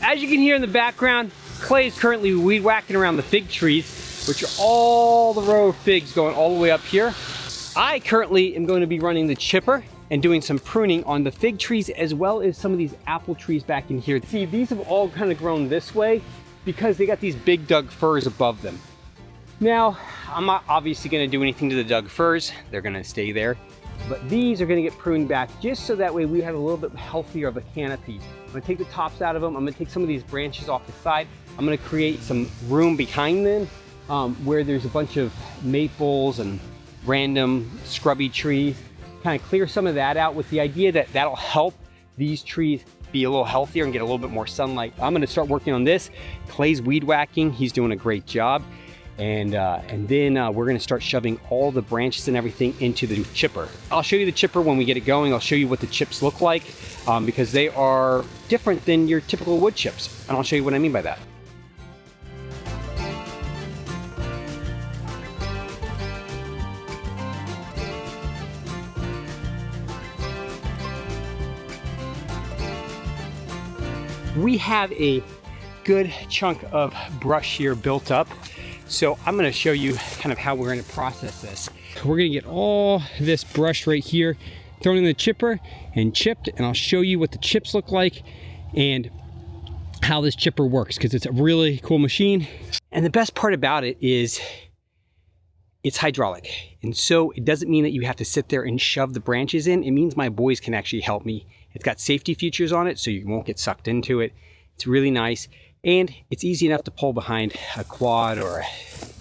as you can hear in the background, Clay is currently weed whacking around the fig trees, which are all the row of figs going all the way up here. I currently am going to be running the chipper and doing some pruning on the fig trees as well as some of these apple trees back in here. See, these have all kind of grown this way because they got these big Doug firs above them. Now, I'm not obviously going to do anything to the Doug firs. They're going to stay there. But these are going to get pruned back just so that way we have a little bit healthier of a canopy. I'm going to take the tops out of them. I'm going to take some of these branches off the side. I'm going to create some room behind them where there's a bunch of maples and random scrubby trees. Kind of clear some of that out with the idea that that'll help these trees be a little healthier and get a little bit more sunlight. I'm going to start working on this. Clay's weed whacking. He's doing a great job. And then we're going to start shoving all the branches and everything into the chipper. I'll show you the chipper when we get it going. I'll show you what the chips look like because they are different than your typical wood chips. And I'll show you what I mean by that. We have a good chunk of brush here built up. So I'm gonna show you kind of how we're gonna process this. We're gonna get all this brush right here, thrown in the chipper and chipped, and I'll show you what the chips look like and how this chipper works, because it's a really cool machine. And the best part about it is it's hydraulic. And so it doesn't mean that you have to sit there and shove the branches in. It means my boys can actually help me. It's got safety features on it, so you won't get sucked into it. It's really nice. And it's easy enough to pull behind a quad or a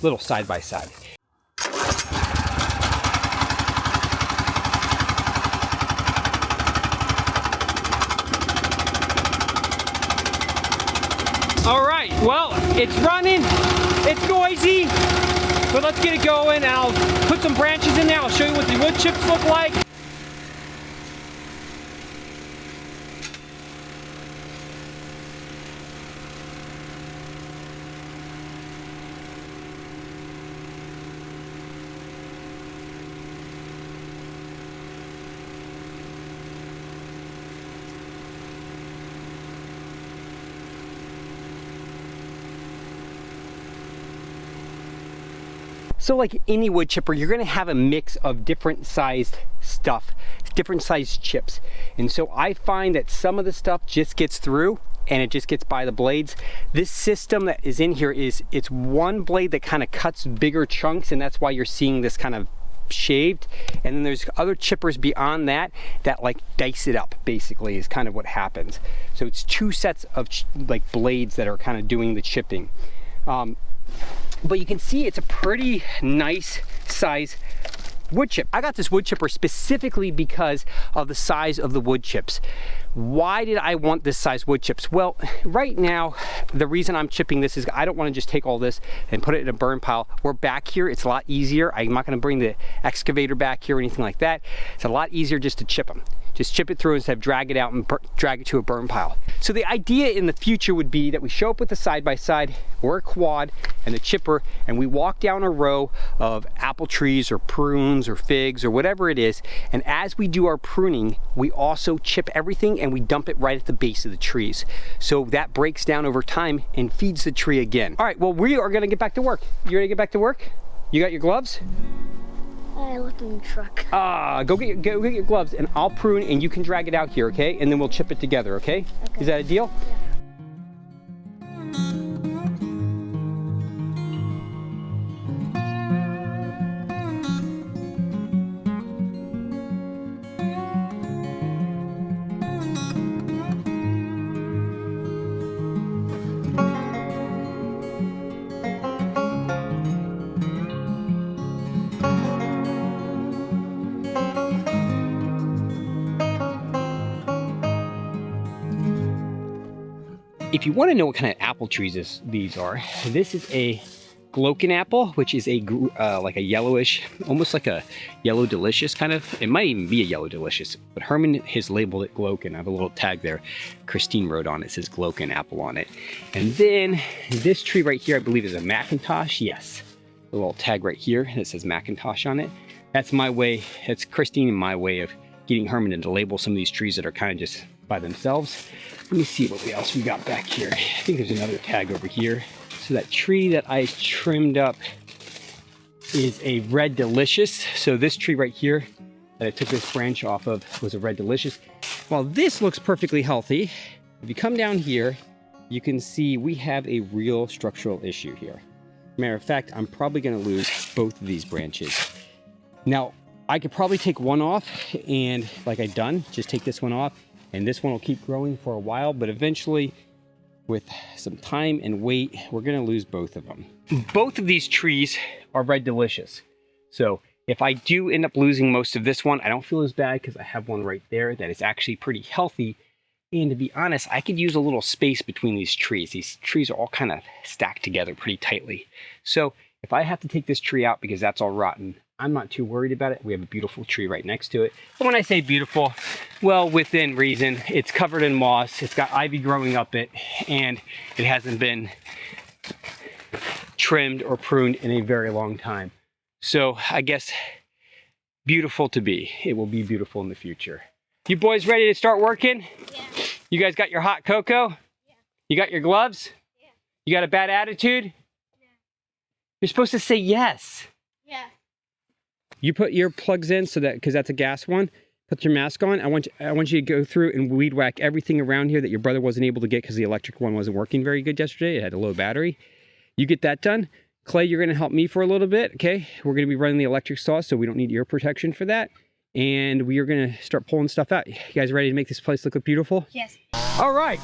little side-by-side. All right, well, it's running, it's noisy, but let's get it going. I'll put some branches in there. I'll show you what the wood chips look like. So like any wood chipper, you're gonna have a mix of different sized stuff, different sized chips. And so I find that some of the stuff just gets through and it just gets by the blades. This system that is in here it's one blade that kind of cuts bigger chunks, and that's why you're seeing this kind of shaved. And then there's other chippers beyond that that like dice it up, basically, is kind of what happens. So it's two sets of like blades that are kind of doing the chipping. But you can see it's a pretty nice size wood chip. I got this wood chipper specifically because of the size of the wood chips. Why did I want this size wood chips? Well, right now, the reason I'm chipping this is I don't want to just take all this and put it in a burn pile. We're back here, it's a lot easier. I'm not going to bring the excavator back here or anything like that. It's a lot easier just to chip them. Just chip it through instead of drag it out and drag it to a burn pile. So the idea in the future would be that we show up with the side-by-side or a quad and the chipper, and we walk down a row of apple trees or prunes or figs or whatever it is, and as we do our pruning, we also chip everything and we dump it right at the base of the trees. So that breaks down over time and feeds the tree again. All right, well, we are gonna get back to work. You ready to get back to work? You got your gloves? I left them in the truck. Go get your gloves and I'll prune and you can drag it out here, okay? And then we'll chip it together, okay? Is that a deal? Yeah. If you want to know what kind of apple trees these are, this is a Gloken apple, which is a like a yellowish, almost like a yellow delicious kind of. It might even be a yellow delicious, but Herman has labeled it Gloken. I have a little tag there. Christine wrote on it, says Gloken apple on it. And then this tree right here, I believe is a Macintosh. Yes, a little tag right here that says Macintosh on it. That's my way. It's Christine and my way of getting Herman to label some of these trees that are kind of just by themselves. Let me see what else we got back here. I think there's another tag over here. So that tree that I trimmed up is a Red Delicious. So this tree right here that I took this branch off of was a Red Delicious. While this looks perfectly healthy, if you come down here, you can see we have a real structural issue here. Matter of fact, I'm probably gonna lose both of these branches. Now, I could probably take one off and like I've done, just take this one off and this one will keep growing for a while, but eventually with some time and weight, we're gonna lose both of them. Both of these trees are Red Delicious. So if I do end up losing most of this one, I don't feel as bad because I have one right there that is actually pretty healthy. And to be honest, I could use a little space between these trees. These trees are all kind of stacked together pretty tightly. So if I have to take this tree out because that's all rotten, I'm not too worried about it. We have a beautiful tree right next to it. And when I say beautiful, well, within reason, it's covered in moss. It's got ivy growing up it, and it hasn't been trimmed or pruned in a very long time. So I guess beautiful to be. It will be beautiful in the future. You boys ready to start working? Yeah. You guys got your hot cocoa? Yeah. You got your gloves? Yeah. You got a bad attitude? Yeah. You're supposed to say yes. Yeah. You put your plugs in so that, because that's a gas one, put your mask on. I want you to go through and weed whack everything around here that your brother wasn't able to get because the electric one wasn't working very good yesterday. It had a low battery. You get that done. Clay, you're going to help me for a little bit, okay? We're going to be running the electric saw, so we don't need ear protection for that. And we are going to start pulling stuff out. You guys ready to make this place look beautiful? Yes. All right.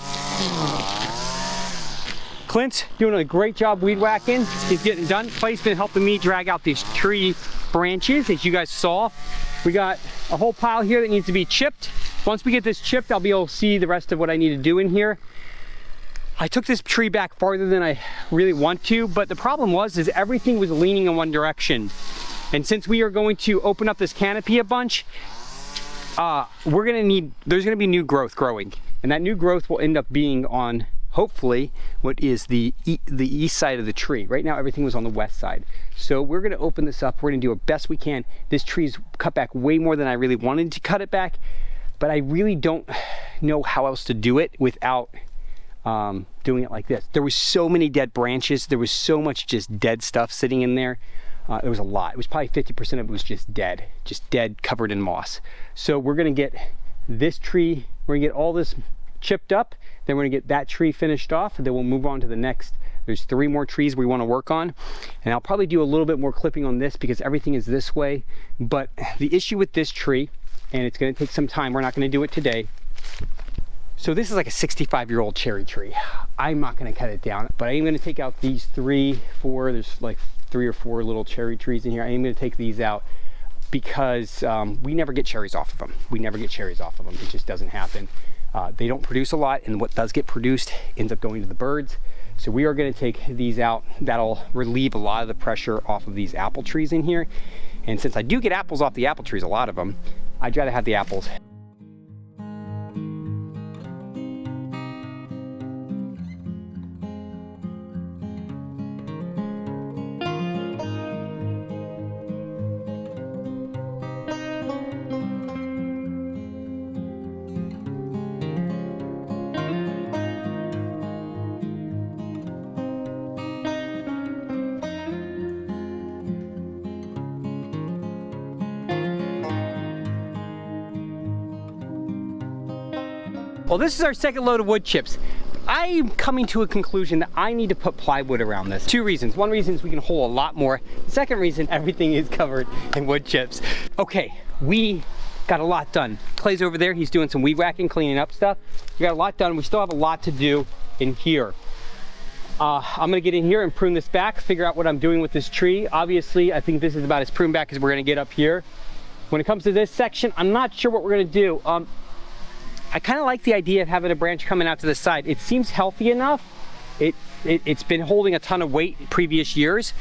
Clint's doing a great job weed whacking. He's getting done. Clay's been helping me drag out these tree branches, as you guys saw. We got a whole pile here that needs to be chipped. Once we get this chipped, I'll be able to see the rest of what I need to do in here. I took this tree back farther than I really want to, but the problem is everything was leaning in one direction. And since we are going to open up this canopy a bunch, there's gonna be new growth growing. And that new growth will end up being on, hopefully, what is the east side of the tree. Right now, everything was on the west side. So we're gonna open this up. We're gonna do our best we can. This tree's cut back way more than I really wanted to cut it back, but I really don't know how else to do it without doing it like this. There was so many dead branches. There was so much just dead stuff sitting in there. It was a lot. It was probably 50% of it was just dead, covered in moss. So we're gonna get this tree, we're gonna get all this chipped up, then we're gonna get that tree finished off, and then we'll move on to the next. There's 3 more trees we wanna work on, and I'll probably do a little bit more clipping on this because everything is this way. But the issue with this tree, and it's gonna take some time, we're not gonna do it today. So this is like a 65-year-old cherry tree. I'm not gonna cut it down, but I am gonna take out these 3, 4, there's like 3 or 4 little cherry trees in here. I am gonna take these out because we never get cherries off of them. It just doesn't happen. They don't produce a lot, and what does get produced ends up going to the birds. So we are gonna take these out. That'll relieve a lot of the pressure off of these apple trees in here. And since I do get apples off the apple trees, a lot of them, I'd rather have the apples. Well, this is our second load of wood chips. I'm coming to a conclusion that I need to put plywood around this. 2 reasons. One reason is we can hold a lot more. The second reason, everything is covered in wood chips. Okay, we got a lot done. Clay's over there, he's doing some weed whacking, cleaning up stuff. We got a lot done. We still have a lot to do in here. I'm gonna get in here and prune this back, figure out what I'm doing with this tree. Obviously, I think this is about as pruned back as we're gonna get up here. When it comes to this section, I'm not sure what we're gonna do. I kind of like the idea of having a branch coming out to the side. It seems healthy enough. It's been holding a ton of weight previous years.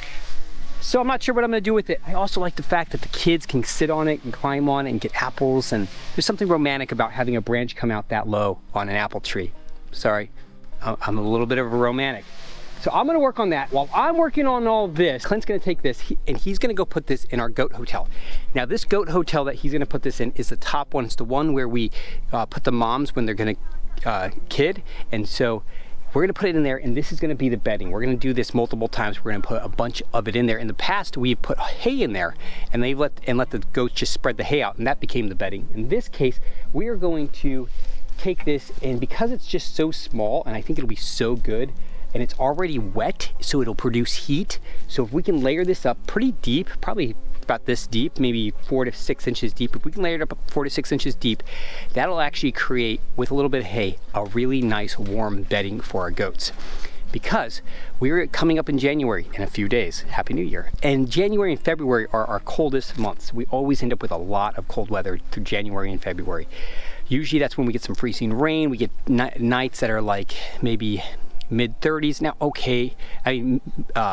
So I'm not sure what I'm gonna do with it. I also like the fact that the kids can sit on it and climb on it and get apples, and there's something romantic about having a branch come out that low on an apple tree. Sorry, I'm a little bit of a romantic. So I'm gonna work on that. While I'm working on all this, Clint's gonna take this and he's gonna go put this in our goat hotel. Now this goat hotel that he's gonna put this in is the top one. It's the one where we put the moms when they're gonna kid. And so we're gonna put it in there, and this is gonna be the bedding. We're gonna do this multiple times. We're gonna put a bunch of it in there. In the past, we've put hay in there, and they let the goats just spread the hay out, and that became the bedding. In this case, we are going to take this, and because it's just so small, and I think it'll be so good, and it's already wet, so it'll produce heat. So if we can layer this up pretty deep, probably about this deep, maybe 4 to 6 inches deep. If we can layer it up 4 to 6 inches deep, that'll actually create, with a little bit of hay, a really nice warm bedding for our goats. Because we're coming up in January in a few days. Happy New Year. And January and February are our coldest months. We always end up with a lot of cold weather through January and February. Usually that's when we get some freezing rain. We get nights that are like maybe mid 30s. Now, okay, I mean,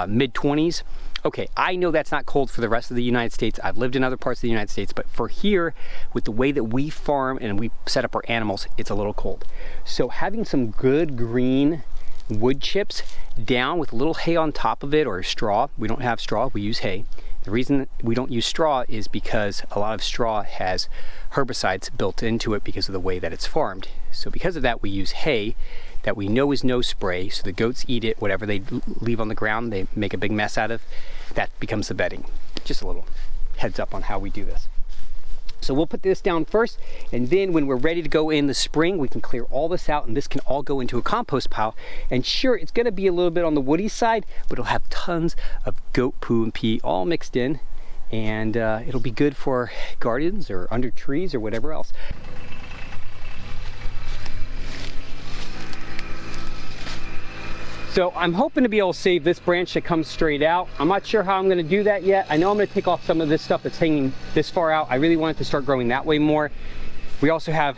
mid 20s. Okay, I know that's not cold for the rest of the United States. I've lived in other parts of the United States, but for here, with the way that we farm and we set up our animals, it's a little cold. So having some good green wood chips down with a little hay on top of it, or straw. We don't have straw, we use hay. The reason we don't use straw is because a lot of straw has herbicides built into it because of the way that it's farmed. So because of that, we use hay that we know is no spray, so the goats eat it. Whatever they leave on the ground, they make a big mess out of. That becomes the bedding. Just a little heads up on how we do this. So we'll put this down first, and then when we're ready to go in the spring, we can clear all this out, and this can all go into a compost pile. And sure, it's gonna be a little bit on the woody side, but it'll have tons of goat poo and pee all mixed in, and it'll be good for gardens or under trees or whatever else. So I'm hoping to be able to save this branch that comes straight out. I'm not sure how I'm gonna do that yet. I know I'm gonna take off some of this stuff that's hanging this far out. I really want it to start growing that way more. We also have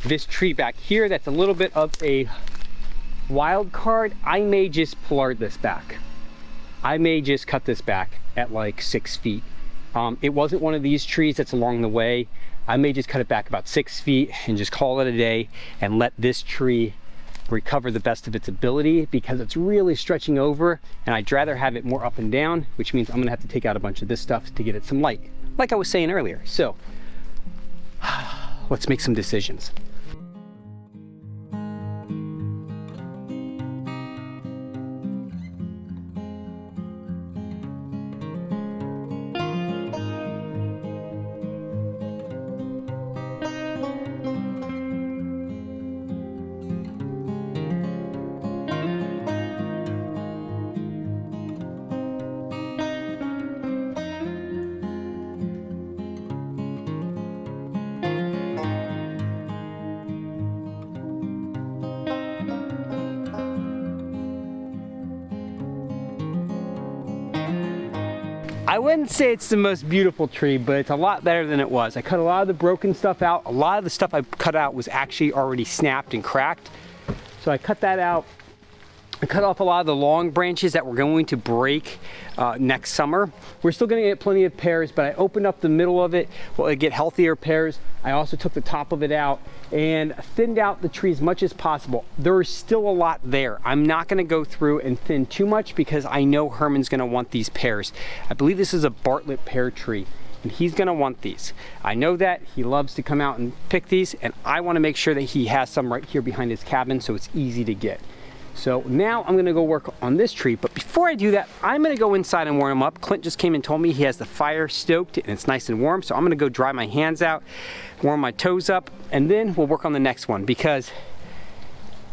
this tree back here that's a little bit of a wild card. I may just pullard this back. I may just cut this back at like 6 feet. It wasn't one of these trees that's along the way. I may just cut it back about 6 feet and just call it a day and let this tree recover the best of its ability, because it's really stretching over, and I'd rather have it more up and down, which means I'm gonna have to take out a bunch of this stuff to get it some light, like I was saying earlier. So let's make some decisions. I wouldn't say it's the most beautiful tree, but it's a lot better than it was. I cut a lot of the broken stuff out. A lot of the stuff I cut out was actually already snapped and cracked. So I cut that out. I cut off a lot of the long branches that were going to break next summer. We're still gonna get plenty of pears, but I opened up the middle of it. Well, I get healthier pears. I also took the top of it out and thinned out the tree as much as possible. There's still a lot there. I'm not gonna go through and thin too much because I know Herman's gonna want these pears. I believe this is a Bartlett pear tree, and he's gonna want these. I know that. He loves to come out and pick these, and I wanna make sure that he has some right here behind his cabin so it's easy to get. So now I'm gonna go work on this tree, but before I do that, I'm gonna go inside and warm him up. Clint just came and told me he has the fire stoked and it's nice and warm, so I'm gonna go dry my hands out, warm my toes up, and then we'll work on the next one, because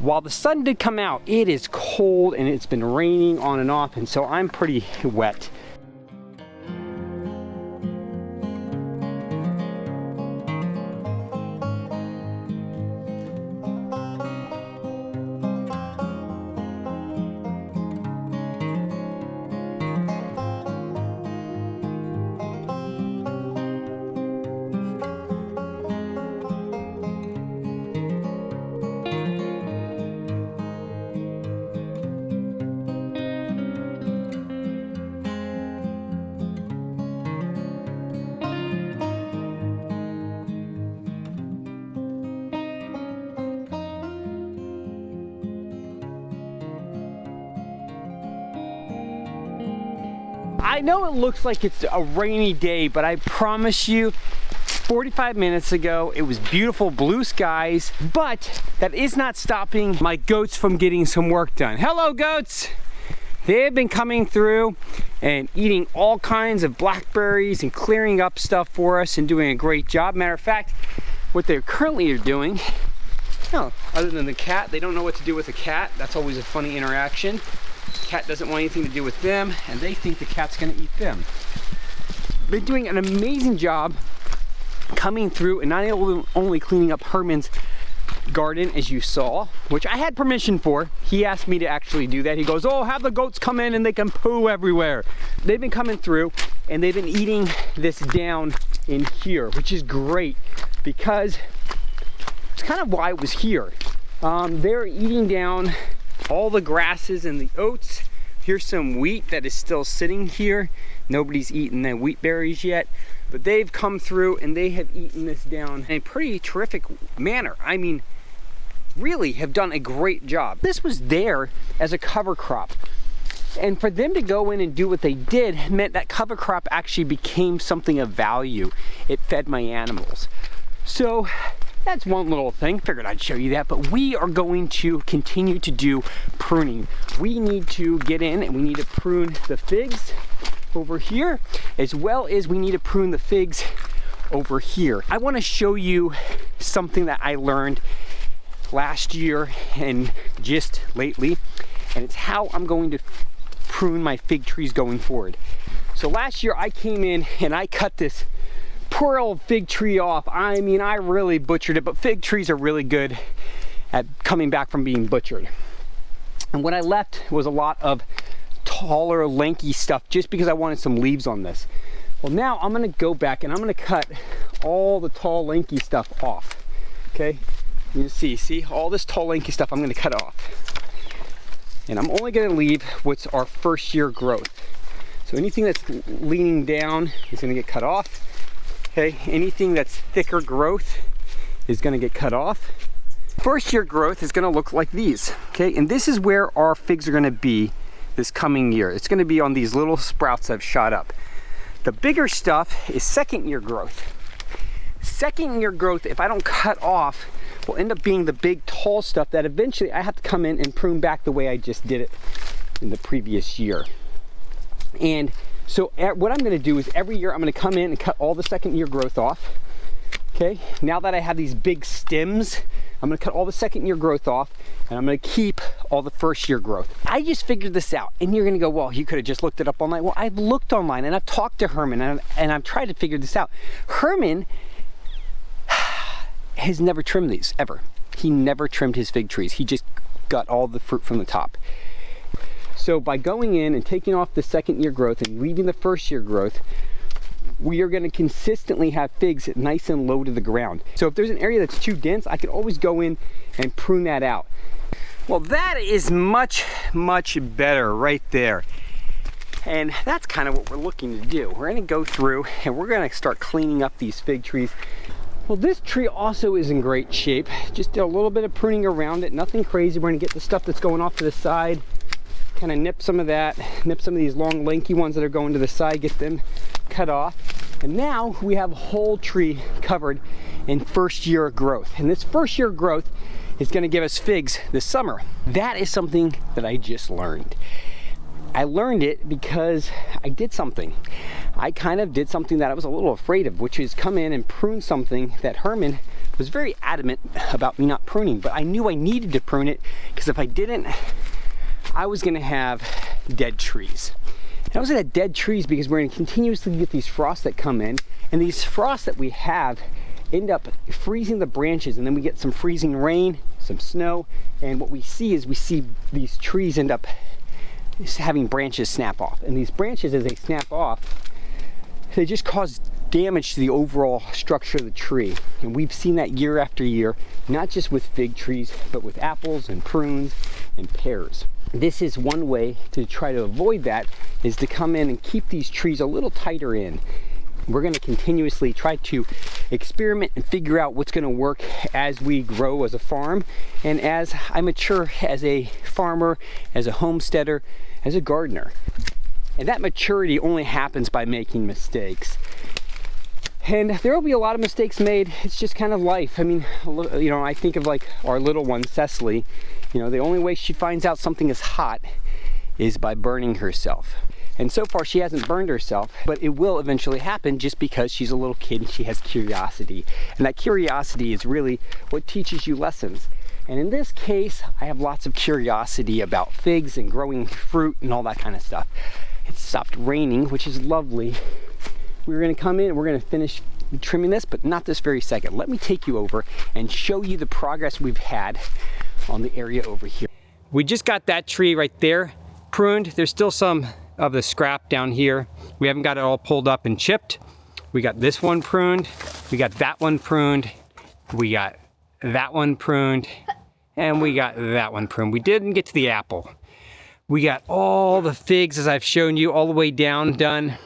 while the sun did come out, it is cold and it's been raining on and off, and so I'm pretty wet. I know it looks like it's a rainy day, but I promise you, 45 minutes ago, it was beautiful blue skies, but that is not stopping my goats from getting some work done. Hello, goats. They've been coming through and eating all kinds of blackberries and clearing up stuff for us and doing a great job. Matter of fact, what they're currently doing, other than the cat, they don't know what to do with the cat. That's always a funny interaction. The cat doesn't want anything to do with them, and they think the cat's gonna eat them. They're doing an amazing job coming through and not only cleaning up Herman's garden, as you saw, which I had permission for. He asked me to actually do that. He goes, oh, have the goats come in and they can poo everywhere. They've been coming through and they've been eating this down in here, which is great because it's kind of why it was here. They're eating down all the grasses and the oats. Here's some wheat that is still sitting here. Nobody's eaten the wheat berries yet, but they've come through and they have eaten this down in a pretty terrific manner. I mean, really have done a great job. This was there as a cover crop. And for them to go in and do what they did meant that cover crop actually became something of value. It fed my animals. So that's one little thing. Figured I'd show you that, but we are going to continue to do pruning. We need to get in and we need to prune the figs over here, as well as we need to prune the figs over here. I want to show you something that I learned last year and just lately, and it's how I'm going to prune my fig trees going forward. So last year I came in and I cut this poor old fig tree off. I mean, I really butchered it, but fig trees are really good at coming back from being butchered. And what I left was a lot of taller, lanky stuff just because I wanted some leaves on this. Well, now I'm gonna go back and I'm gonna cut all the tall, lanky stuff off. Okay, you see all this tall, lanky stuff I'm gonna cut off. And I'm only gonna leave what's our first year growth. So anything that's leaning down is gonna get cut off. Okay, anything that's thicker growth is gonna get cut off. First year growth is gonna look like these. Okay, and this is where our figs are gonna be this coming year. It's gonna be on these little sprouts that have shot up. The bigger stuff is second year growth. Second year growth, if I don't cut off, will end up being the big tall stuff that eventually I have to come in and prune back the way I just did it in the previous year. And so what I'm gonna do is every year I'm gonna come in and cut all the second year growth off. Okay, now that I have these big stems, I'm gonna cut all the second year growth off and I'm gonna keep all the first year growth. I just figured this out and you're gonna go, well, you could have just looked it up online. Well, I've looked online and I've talked to Herman and I've tried to figure this out. Herman has never trimmed these, ever. He never trimmed his fig trees. He just got all the fruit from the top. So by going in and taking off the second year growth and leaving the first year growth, we are going to consistently have figs nice and low to the ground. So if there's an area that's too dense, I can always go in and prune that out. Well, that is much, much better right there. And that's kind of what we're looking to do. We're going to go through and we're going to start cleaning up these fig trees. Well, this tree also is in great shape. Just a little bit of pruning around it, nothing crazy. We're going to get the stuff that's going off to the side, kind of nip some of that, nip some of these long lanky ones that are going to the side, get them cut off. And now we have a whole tree covered in first year growth. And this first year growth is going to give us figs this summer. That is something that I just learned. I learned it because I did something. I kind of did something that I was a little afraid of, which is come in and prune something that Herman was very adamant about me not pruning. But I knew I needed to prune it because if I didn't, I was going to have dead trees. And I was going to have dead trees because we're going to continuously get these frosts that come in, and these frosts that we have end up freezing the branches, and then we get some freezing rain, some snow, and what we see is these trees end up having branches snap off. And these branches, as they snap off, they just cause damage to the overall structure of the tree. And we've seen that year after year, not just with fig trees, but with apples and prunes and pears. This is one way to try to avoid that, is to come in and keep these trees a little tighter in. We're going to continuously try to experiment and figure out what's going to work as we grow as a farm and as I mature as a farmer, as a homesteader, as a gardener. And that maturity only happens by making mistakes. And there will be a lot of mistakes made. It's just kind of life. I mean, you know, I think of like our little one, Cecily. You know, the only way she finds out something is hot is by burning herself. And so far she hasn't burned herself, but it will eventually happen just because she's a little kid and she has curiosity. And that curiosity is really what teaches you lessons. And in this case, I have lots of curiosity about figs and growing fruit and all that kind of stuff. It stopped raining, which is lovely. We're gonna come in and we're gonna finish trimming this, but not this very second. Let me take you over and show you the progress we've had on the area over here. We just got that tree right there pruned. There's still some of the scrap down here. We haven't got it all pulled up and chipped. We got this one pruned. We got that one pruned. We got that one pruned. And we got that one pruned. We didn't get to the apple. We got all the figs, as I've shown you, all the way down done.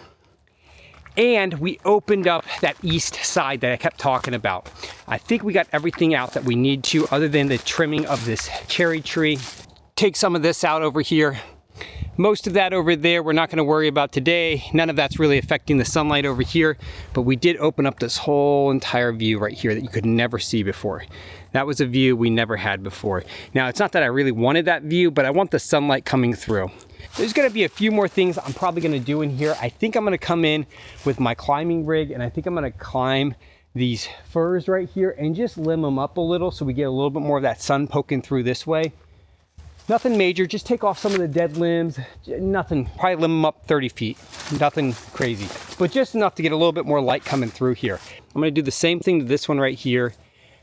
And we opened up that east side that I kept talking about. I think we got everything out that we need to, other than the trimming of this cherry tree. Take some of this out over here. Most of that over there we're not going to worry about today. None of that's really affecting the sunlight over here, but we did open up this whole entire view right here that you could never see before. That was a view we never had before. Now, it's not that I really wanted that view, but I want the sunlight coming through. There's going to be a few more things I'm probably going to do in here. I think I'm going to come in with my climbing rig, and I think I'm going to climb these firs right here and just limb them up a little so we get a little bit more of that sun poking through this way. Nothing major, just take off some of the dead limbs, nothing, probably limb them up 30 feet, nothing crazy, but just enough to get a little bit more light coming through here. I'm gonna do the same thing to this one right here,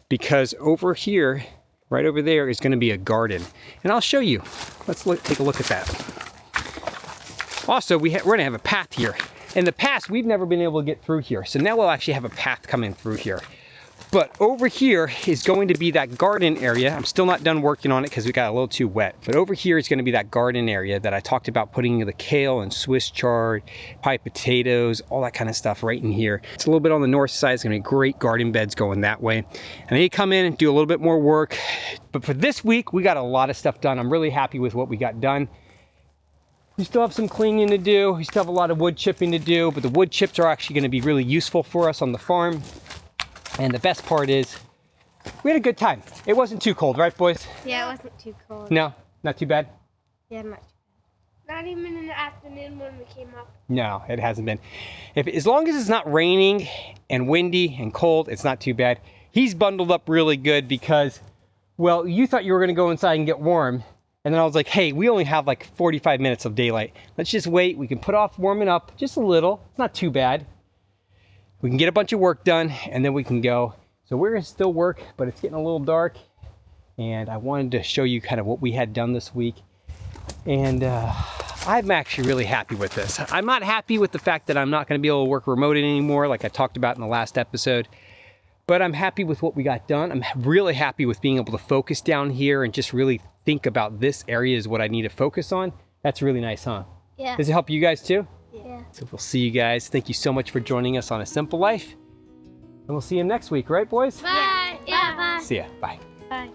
because over here, right over there is gonna be a garden. And I'll show you, let's take a look at that. Also, we're gonna have a path here. In the past, we've never been able to get through here, so now we'll actually have a path coming through here. But over here is going to be that garden area. I'm still not done working on it because we got a little too wet. But over here is going to be that garden area that I talked about putting the kale and Swiss chard, pie potatoes, all that kind of stuff right in here. It's a little bit on the north side. It's going to be great garden beds going that way. And I need to come in and do a little bit more work. But for this week, we got a lot of stuff done. I'm really happy with what we got done. We still have some cleaning to do. We still have a lot of wood chipping to do, but the wood chips are actually going to be really useful for us on the farm. And the best part is, we had a good time. It wasn't too cold, right, boys? Yeah, it wasn't too cold. No, not too bad? Yeah, not too bad. Not even in the afternoon when we came up. No, it hasn't been. As long as it's not raining and windy and cold, it's not too bad. He's bundled up really good because, well, you thought you were gonna go inside and get warm. And then I was like, hey, we only have like 45 minutes of daylight. Let's just wait. We can put off warming up just a little. It's not too bad. We can get a bunch of work done and then we can go. So we're gonna still work, but it's getting a little dark. And I wanted to show you kind of what we had done this week. And I'm actually really happy with this. I'm not happy with the fact that I'm not gonna be able to work remote anymore like I talked about in the last episode. But I'm happy with what we got done. I'm really happy with being able to focus down here and just really think about this area is what I need to focus on. That's really nice, huh? Yeah. Does it help you guys too? Yeah. So we'll see you guys. Thank you so much for joining us on A Simple Life. And we'll see you next week, right, boys? Bye. Yeah, bye. See ya. Bye. Bye.